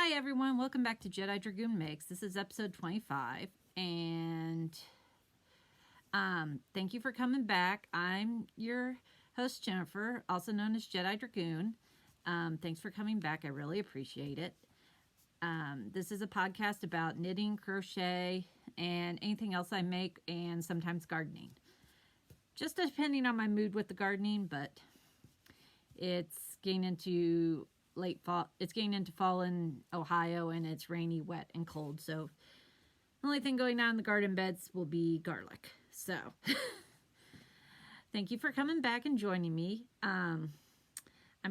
Hi everyone, welcome back to Jedidragoon Makes. This is episode 25, and thank you for coming back. I'm your host Jennifer, also known as Jedidragoon. Thanks for coming back, I really appreciate it. This is a podcast about knitting, crochet, and anything else I make, and sometimes gardening. Just depending on my mood with the gardening, but it's getting into late fall. It's getting into fall in Ohio, and it's rainy, wet, and cold. So the only thing going on in the garden beds will be garlic. So thank you for coming back and joining me. I'm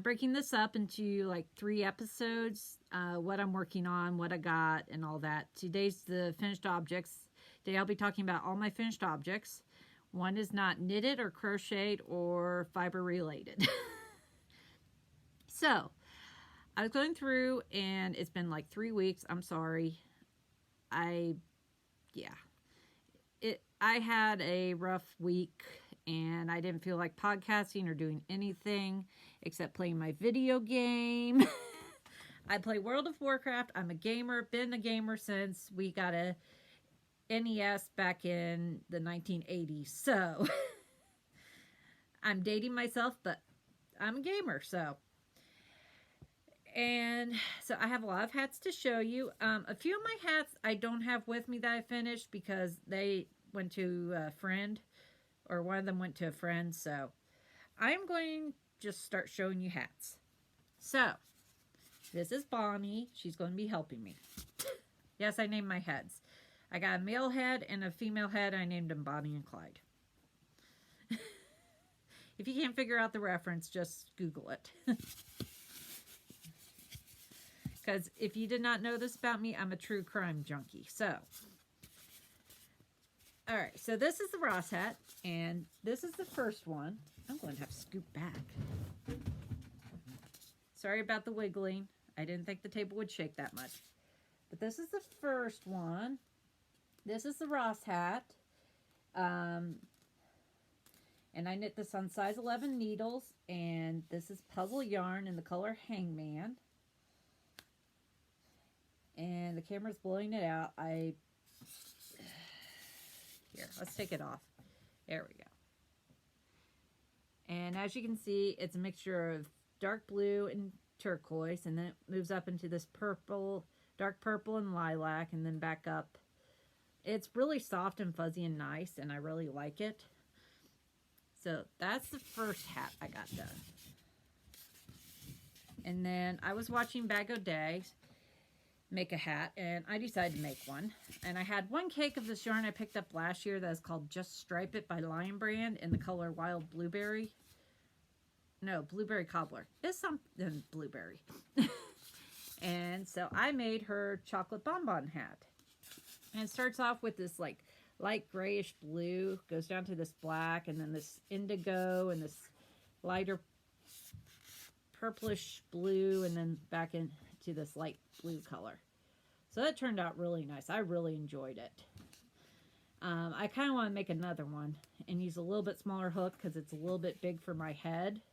breaking this up into like 3 episodes, what I'm working on, what I got, and all that. Today's the finished objects. Today I'll be talking about all my finished objects. One is not knitted or crocheted or fiber related. So I was going through, and it's been like 3 weeks. I'm sorry. I had a rough week, and I didn't feel like podcasting or doing anything except playing my video game. I play World of Warcraft. I'm a gamer, been a gamer since we got a NES back in the 1980s. So I'm dating myself, but I'm a gamer, so. And so I have a lot of hats to show you. A few of my hats I don't have with me that I finished because they went to a friend, or one of them went to a friend. So I'm going to just start showing you hats. So this is Bonnie. She's going to be helping me. Yes, I named my heads. I got a male head and a female head. I named them Bonnie and Clyde. If you can't figure out the reference, just Google it. Because if you did not know this about me, I'm a true crime junkie. So, all right. So this is the Ross hat, and this is the first one. I'm going to have to scoot back. Sorry about the wiggling. I didn't think the table would shake that much. But this is the first one. This is the Ross hat. And I knit this on size 11 needles, and this is puzzle yarn in the color Hangman. And the camera's blowing it out. Here, let's take it off. There we go. And as you can see, it's a mixture of dark blue and turquoise, and then it moves up into this purple, dark purple and lilac, and then back up. It's really soft and fuzzy and nice, and I really like it. So that's the first hat I got done. And then I was watching Bag O' Day make a hat, and I decided to make one. And I had one cake of this yarn I picked up last year that is called Just Stripe It by Lion Brand in the color Wild Blueberry. No, Blueberry Cobbler. It's something blueberry. And so I made her chocolate bonbon hat. And it starts off with this like light grayish blue, goes down to this black, and then this indigo, and this lighter purplish blue, and then back into this light blue color. So that turned out really nice. I really enjoyed it. I kind of want to make another one and use a little bit smaller hook because it's a little bit big for my head.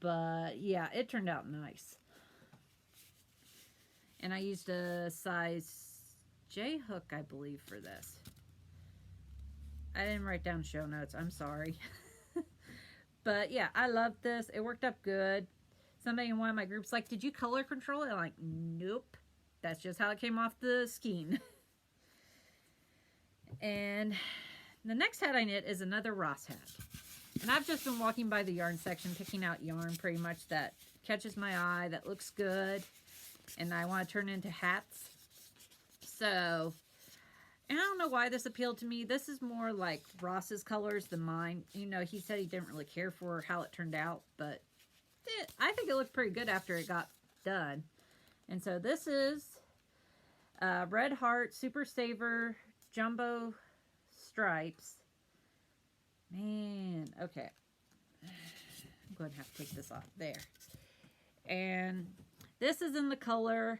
But yeah, it turned out nice. And I used a size J hook, I believe, for this. I didn't write down show notes. I'm sorry. But yeah, I love this. It worked up good. Somebody in one of my groups like, did you color control it? I'm like, nope. That's just how it came off the skein. And the next hat I knit is another Ross hat. And I've just been walking by the yarn section, picking out yarn pretty much that catches my eye, that looks good, and I want to turn into hats. So, and I don't know why this appealed to me. This is more like Ross's colors than mine. You know, he said he didn't really care for how it turned out, but I think it looked pretty good after it got done. And so this is Red Heart Super Saver Jumbo Stripes. Man, okay. I'm going to have to take this off. There. And this is in the color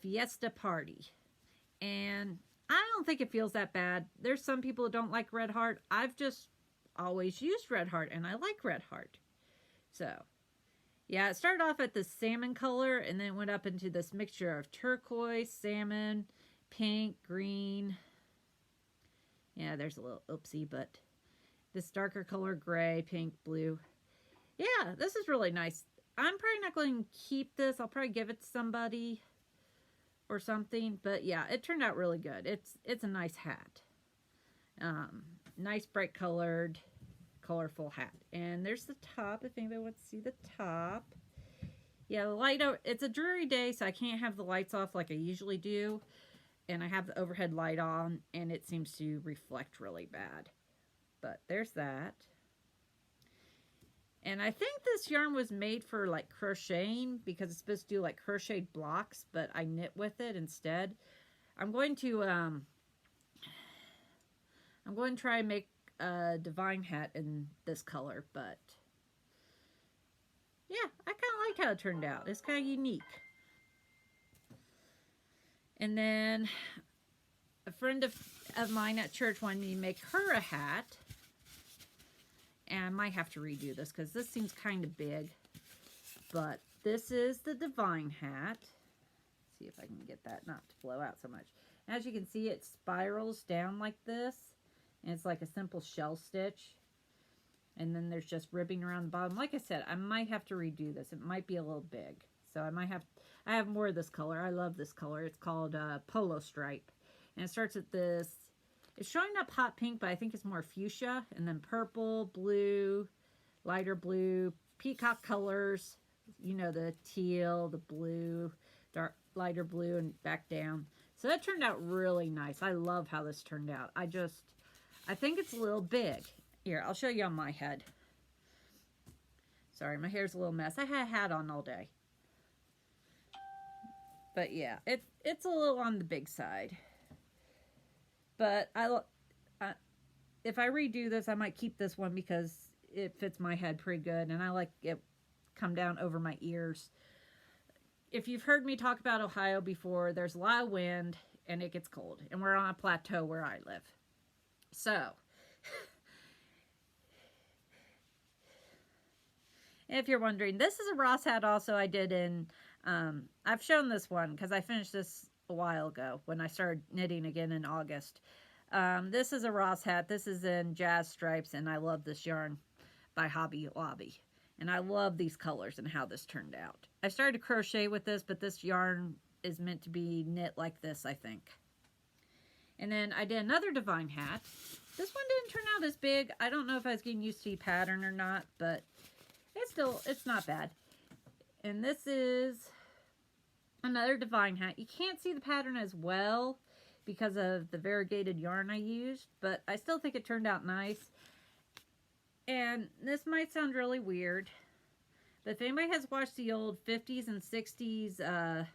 Fiesta Party. And I don't think it feels that bad. There's some people who don't like Red Heart. I've just always used Red Heart, and I like Red Heart. So, Yeah, it started off at the salmon color and then went up into this mixture of turquoise, salmon, pink, green. Yeah, there's a little oopsie, but this darker color, gray, pink, blue. Yeah, this is really nice. I'm probably not going to keep this. I'll probably give it to somebody or something. But yeah, it turned out really good. It's a nice hat. Nice bright colored, colorful hat. And there's the top, if anybody wants to see the top. Yeah, the light, it's a dreary day, so I can't have the lights off like I usually do. And I have the overhead light on, and it seems to reflect really bad. But there's that. And I think this yarn was made for like crocheting because it's supposed to do like crocheted blocks, but I knit with it instead. I'm going to try and make a divine hat in this color, but yeah, I kind of like how it turned out. It's kind of unique. And then a friend of mine at church wanted me to make her a hat. And I might have to redo this because this seems kind of big. But this is the divine hat. Let's see if I can get that not to blow out so much. As you can see, it spirals down like this. And it's like a simple shell stitch. And then there's just ribbing around the bottom. Like I said, I might have to redo this. It might be a little big. So I have more of this color. I love this color. It's called Polo Stripe. And it starts at this. It's showing up hot pink, but I think it's more fuchsia. And then purple, blue, lighter blue, peacock colors. You know, the teal, the blue, dark, lighter blue, and back down. So that turned out really nice. I love how this turned out. I think it's a little big. Here, I'll show you on my head. Sorry, my hair's a little mess. I had a hat on all day. But yeah, it's a little on the big side. But if I redo this, I might keep this one because it fits my head pretty good. And I like it come down over my ears. If you've heard me talk about Ohio before, there's a lot of wind and it gets cold. And we're on a plateau where I live. So, if you're wondering, this is a Ross hat also I did in, I've shown this one because I finished this a while ago when I started knitting again in August. This is a Ross hat. This is in Jazz Stripes, and I love this yarn by Hobby Lobby. And I love these colors and how this turned out. I started to crochet with this, but this yarn is meant to be knit like this, I think. And then I did another divine hat. This one didn't turn out as big. I don't know if I was getting used to the pattern or not, but it's not bad. And this is another divine hat. You can't see the pattern as well because of the variegated yarn I used, but I still think it turned out nice. And this might sound really weird, but if anybody has watched the old 50s and 60s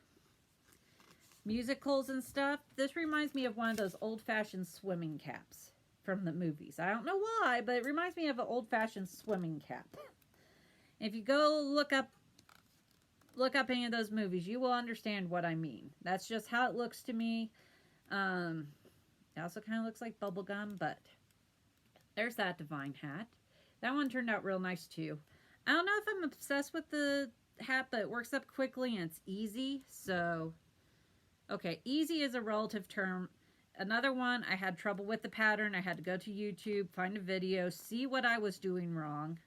musicals and stuff, this reminds me of one of those old-fashioned swimming caps from the movies. I don't know why, but it reminds me of an old-fashioned swimming cap. If you go look up any of those movies, you will understand what I mean. That's just how it looks to me. It also kind of looks like bubblegum, but there's that divine hat. That one turned out real nice too. I don't know if I'm obsessed with the hat, but it works up quickly and it's easy. So, okay, easy is a relative term. Another one, I had trouble with the pattern. I had to go to YouTube, find a video, see what I was doing wrong.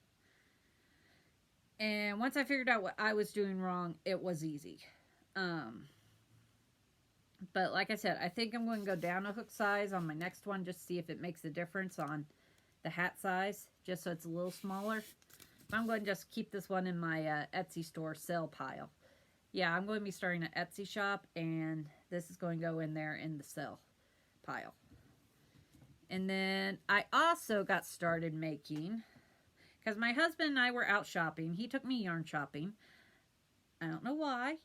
And once I figured out what I was doing wrong, it was easy. But like I said, I think I'm going to go down a hook size on my next one just to see if it makes a difference on the hat size, just so it's a little smaller. But I'm going to just keep this one in my Etsy store sale pile. Yeah, I'm going to be starting an Etsy shop, and this is going to go in there in the sale pile. And then I also got started making, because my husband and I were out shopping. He took me yarn shopping. I don't know why.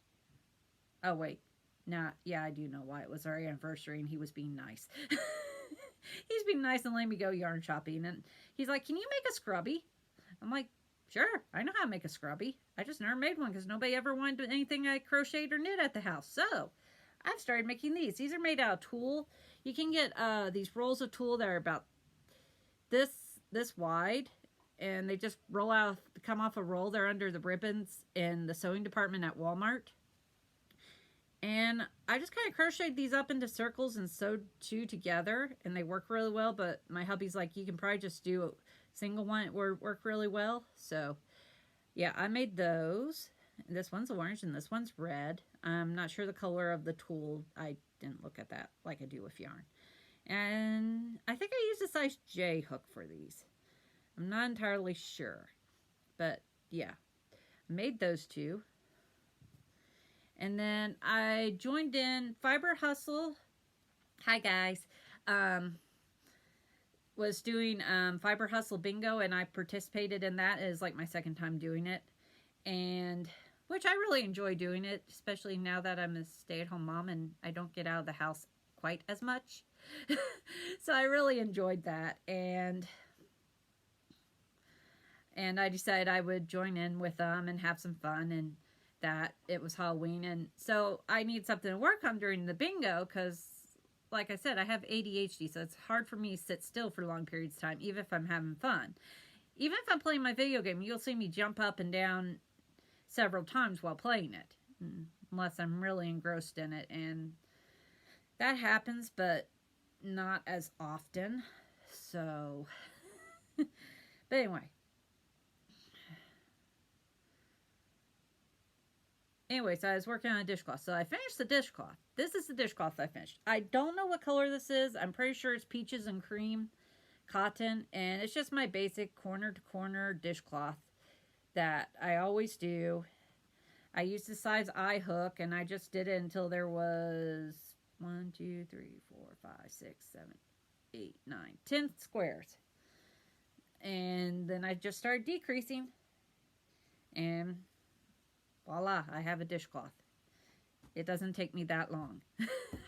Oh, wait. Nah, yeah, I do know why. It was our anniversary, and he was being nice. He's being nice and letting me go yarn shopping. And he's like, can you make a scrubby? I'm like, sure, I know how to make a scrubby. I just never made one because nobody ever wanted anything I crocheted or knit at the house. So, I've started making these. These are made out of tulle. You can get these rolls of tulle that are about this wide. and they just come off a roll. They're under the ribbons in the sewing department at Walmart. And I just kind of crocheted these up into circles and sewed 2 together, and they work really well. But my hubby's like, you can probably just do a single one. It work really well. So yeah, I made those. This one's orange and this one's red. I'm not sure the color of the tulle. I didn't look at that like I do with yarn. And I think I used a size J hook for these. I'm not entirely sure. But yeah, I made those 2. And then I joined in Fiber Hustle. Hi guys. Was doing Fiber Hustle Bingo, and I participated in that. It is like my second time doing it. And which I really enjoy doing it, especially now that I'm a stay-at-home mom and I don't get out of the house quite as much. So I really enjoyed that, and I decided I would join in with them and have some fun, and that it was Halloween, and so I need something to work on during the bingo because, like I said, I have ADHD, so it's hard for me to sit still for long periods of time, even if I'm having fun. Even if I'm playing my video game, you'll see me jump up and down several times while playing it, unless I'm really engrossed in it, and that happens, but not as often. So, but anyway. So I was working on a dishcloth. So I finished the dishcloth. This is the dishcloth I finished. I don't know what color this is. I'm pretty sure it's peaches and cream cotton, and it's just my basic corner to corner dishcloth that I always do. I used the size I hook, and I just did it until there was 1, 2, 3, 4, 5, 6, 7, 8, 9, 10 squares. And then I just started decreasing, and voila, I have a dishcloth. It doesn't take me that long.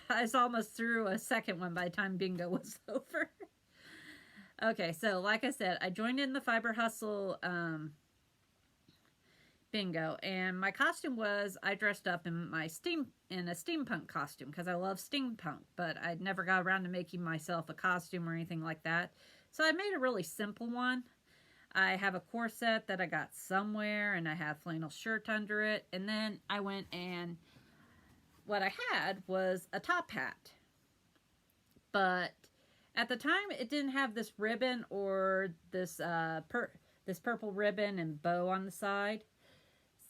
I was almost through a second one by the time bingo was over. Okay, so like I said, I joined in the Fiber Hustle bingo, and my costume was I dressed up in a steampunk costume because I love steampunk, but I'd never got around to making myself a costume or anything like that. So I made a really simple one. I have a corset that I got somewhere, and I have flannel shirt under it, and then I went and what I had was a top hat. But at the time, it didn't have this ribbon or this this purple ribbon and bow on the side.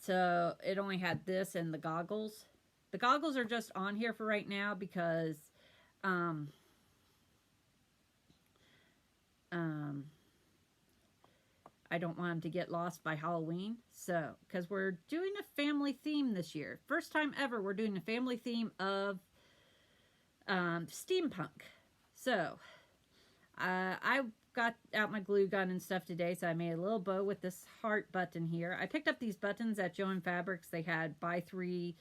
So it only had this and the goggles. The goggles are just on here for right now because I don't want them to get lost by Halloween. So, because we're doing a family theme this year. First time ever we're doing a family theme of steampunk. So, I got out my glue gun and stuff today, so I made a little bow with this heart button here. I picked up these buttons at Joann Fabrics. They had buy 3,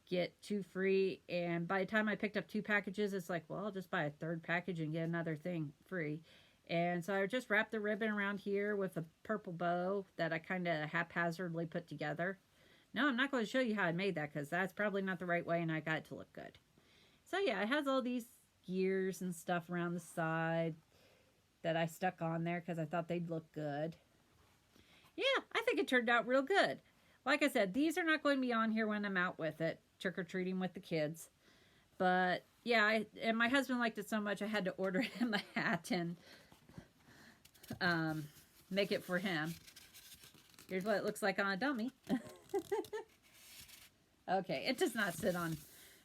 get 2 free, and by the time I picked up 2 packages, it's like, well, I'll just buy a 3rd package and get another thing free. And so I just wrapped the ribbon around here with a purple bow that I kind of haphazardly put together. No, I'm not going to show you how I made that because that's probably not the right way, and I got it to look good. So yeah, it has all these gears and stuff around the side that I stuck on there because I thought they'd look good. Yeah, I think it turned out real good. Like I said, these are not going to be on here when I'm out with it, trick-or-treating with the kids. But yeah, and my husband liked it so much I had to order him a hat and make it for him. Here's what it looks like on a dummy. Okay, it does not sit on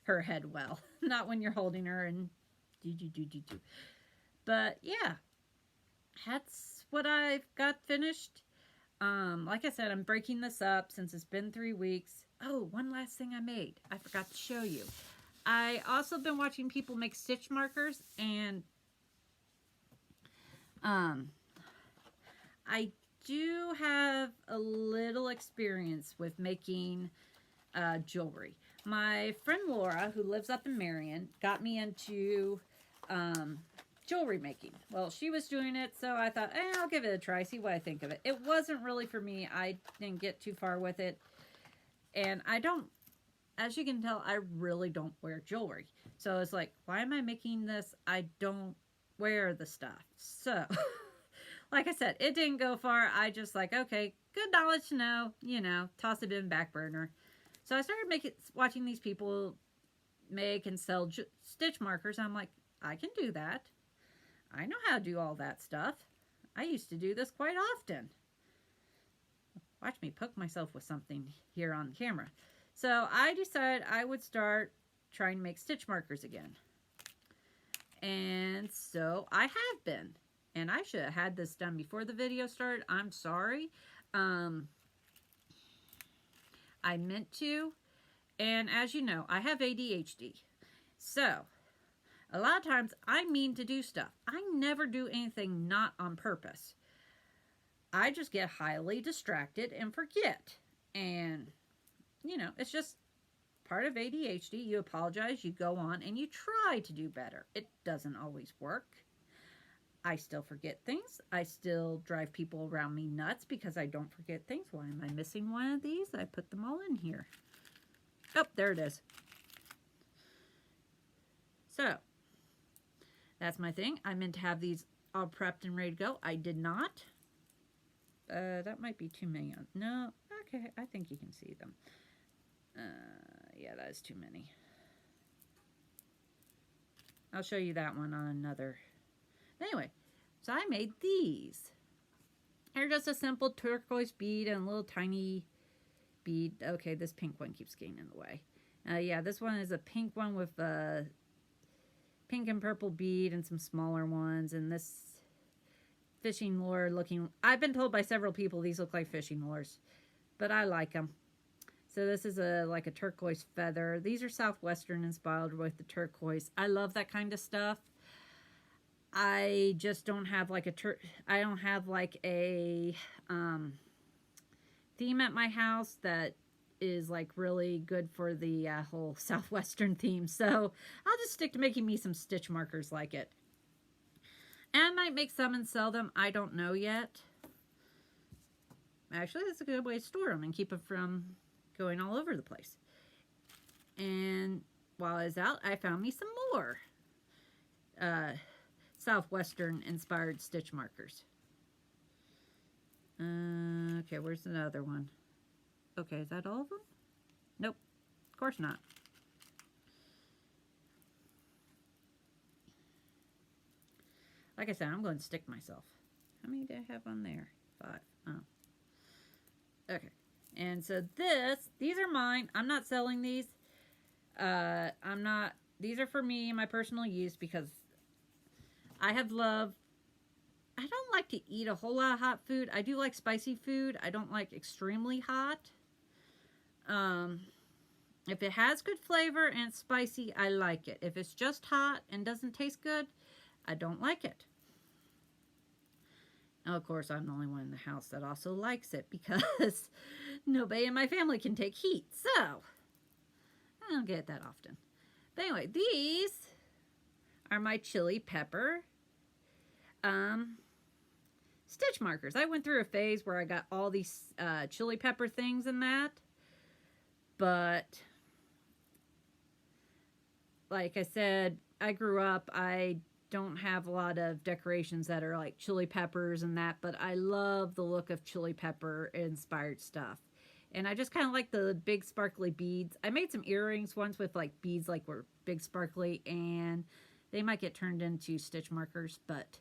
her head well. Not when you're holding her and do. But yeah, that's what I've got finished. Like I said, I'm breaking this up since it's been 3 weeks. Oh, one last thing I made. I forgot to show you. I also been watching people make stitch markers, and I do have a little experience with making jewelry. My friend Laura, who lives up in Marion, got me into jewelry making. Well, she was doing it, so I thought, I'll give it a try, see what I think of it. It wasn't really for me. I didn't get too far with it. And I don't, as you can tell, I really don't wear jewelry. So it's like, why am I making this? I don't wear the stuff. So, like I said, it didn't go far. I just like, okay, good knowledge to know, you know, toss it in back burner. So I started watching these people make and sell stitch markers. I'm like, I can do that. I know how to do all that stuff. I used to do this quite often. Watch me poke myself with something here on camera. So I decided I would start trying to make stitch markers again. And so I have been. And I should have had this done before the video started. I'm sorry. I meant to. And as you know, I have ADHD. So a lot of times I mean to do stuff. I never do anything not on purpose. I just get highly distracted and forget. And, you know, it's just part of ADHD. You apologize, you go on, and you try to do better. It doesn't always work. I still forget things. I still drive people around me nuts because I don't forget things. Why am I missing one of these? I put them all in here. Oh, there it is. So, that's my thing. I meant to have these all prepped and ready to go. I did not. That might be too many. No, okay, I think you can see them. Yeah, that is too many. I'll show you that one on another. Anyway, so I made these. They're just a simple turquoise bead and a little tiny bead. Okay, this pink one keeps getting in the way. Yeah, this one is a pink one with a pink and purple bead and some smaller ones. And this fishing lure looking... I've been told by several people these look like fishing lures, but I like them. So this is like a turquoise feather. These are Southwestern inspired with the turquoise. I love that kind of stuff. I just don't have like I don't have like a theme at my house that is like really good for the whole Southwestern theme. So I'll just stick to making me some stitch markers like it. And I might make some and sell them. I don't know yet. Actually, that's a good way to store them and keep them from going all over the place. And while I was out, I found me some more Southwestern inspired stitch markers. Okay, where's another one? Okay, is that all of them? Nope, of course not. Like I said, I'm going to stick myself. How many do I have on there? 5. Oh. Okay. And so these are mine. I'm not selling these. These are for me, my personal use, because I don't like to eat a whole lot of hot food. I do like spicy food. I don't like extremely hot. If it has good flavor and it's spicy, I like it. If it's just hot and doesn't taste good, I don't like it. Now, of course, I'm the only one in the house that also likes it because nobody in my family can take heat. So, I don't get it that often. But anyway, these are my chili pepper stitch markers. I went through a phase where I got all these chili pepper things and that. But, like I said, I grew up, I don't have a lot of decorations that are like chili peppers and that, but I love the look of chili pepper inspired stuff. And I just kind of like the big sparkly beads. I made some earrings once with like beads like were big sparkly, and they might get turned into stitch markers, but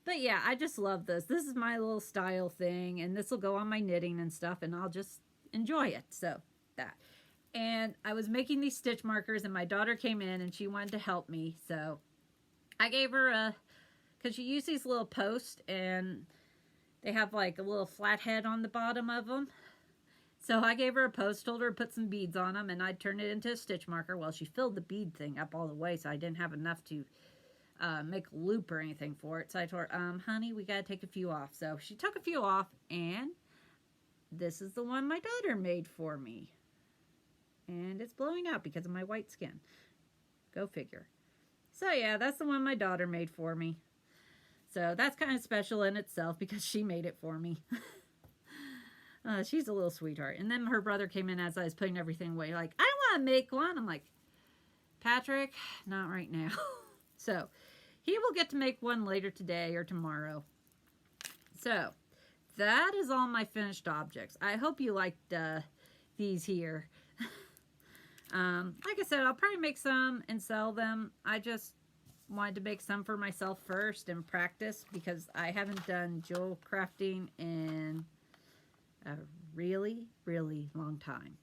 but yeah, I just love this. This is my little style thing, and this will go on my knitting and stuff, and I'll just enjoy it. So that. And I was making these stitch markers, and my daughter came in and she wanted to help me, so I gave her because you use these little posts and they have like a little flat head on the bottom of them. So I gave her a post, told her to put some beads on them, and I'd turn it into a stitch marker. Well, she filled the bead thing up all the way, so I didn't have enough to make a loop or anything for it. So I told her, honey, we got to take a few off. So she took a few off, and this is the one my daughter made for me. And it's blowing out because of my white skin. Go figure. So yeah, that's the one my daughter made for me. So that's kind of special in itself because she made it for me. She's a little sweetheart. And then her brother came in as I was putting everything away. Like, I want to make one. I'm like, Patrick, not right now. So he will get to make one later today or tomorrow. So that is all my finished objects. I hope you liked these here. Like I said, I'll probably make some and sell them. I just wanted to make some for myself first and practice, because I haven't done jewel crafting in a really, really long time.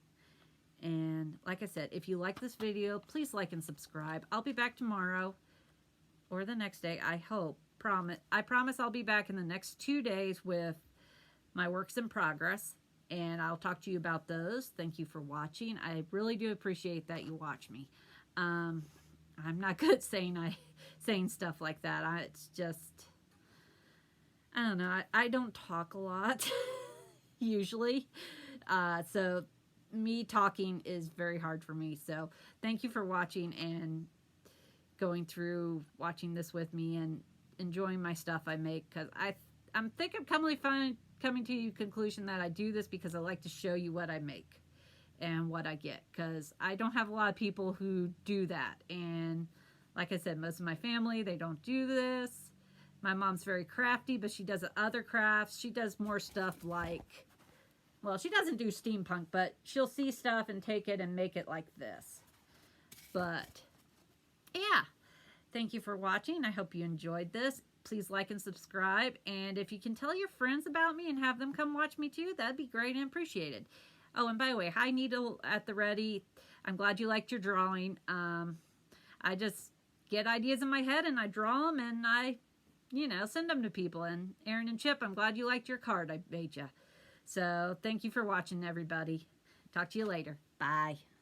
And like I said, if you like this video, please like and subscribe. I'll be back tomorrow or the next day, I hope. I promise I'll be back in the next 2 days with my works in progress, and I'll talk to you about those. Thank you for watching. I really do appreciate that you watch me. I'm not good at saying stuff like that. It's just, I don't know. I don't talk a lot usually, so me talking is very hard for me. So thank you for watching and going through watching this with me and enjoying my stuff I make, because I think I'm coming to the conclusion that I do this because I like to show you what I make and what I get, because I don't have a lot of people who do that. And like I said, most of my family, they don't do this. My mom's very crafty, but she does other crafts. She does more stuff like, well, she doesn't do steampunk, but she'll see stuff and take it and make it like this. But yeah, thank you for watching. I hope you enjoyed this. Please like and subscribe. And if you can tell your friends about me and have them come watch me too, that'd be great and appreciated. Oh, and by the way, hi Needle at the Ready. I'm glad you liked your drawing. I just get ideas in my head and I draw them and I, send them to people. And Aaron and Chip, I'm glad you liked your card I made you. So thank you for watching, everybody. Talk to you later. Bye.